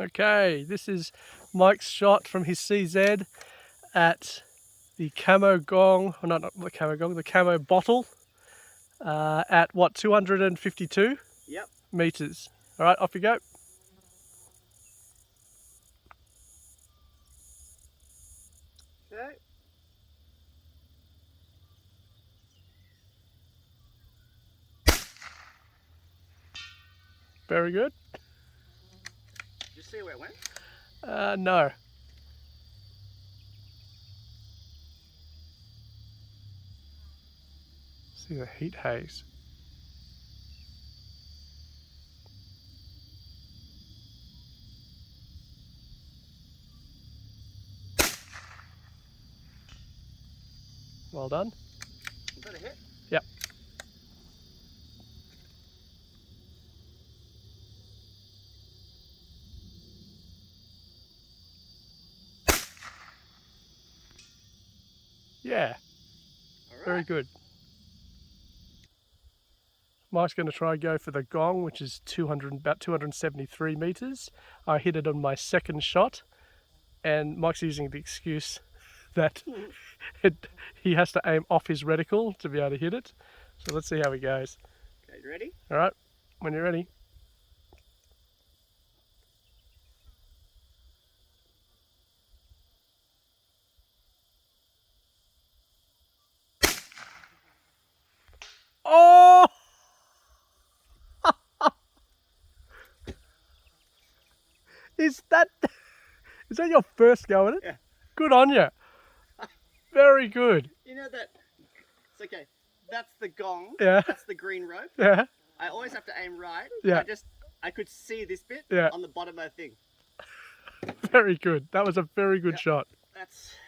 Okay, this is Mike's shot from his CZ at the camo gong, or not the camo gong, the camo bottle at what, 252 Yep. meters. All right, off you go. Okay. Very good. Did you see where it went? No. See the heat haze. Well done. Is that a hit? Yep. Yeah, All right. very good. Mike's going to try and go for the gong, which is about 273 meters. I hit it on my second shot, and Mike's using the excuse that he has to aim off his reticle to be able to hit it. So let's see how he goes. Okay, you ready? All right, when you're ready. Oh! Is that your first go at it? Yeah. Good on you. Very good. You know that. It's okay. That's the gong. Yeah. That's the green rope. Yeah. I always have to aim right. Yeah. I could see this bit Yeah. on the bottom of the thing. Very good. That was a very good shot. That's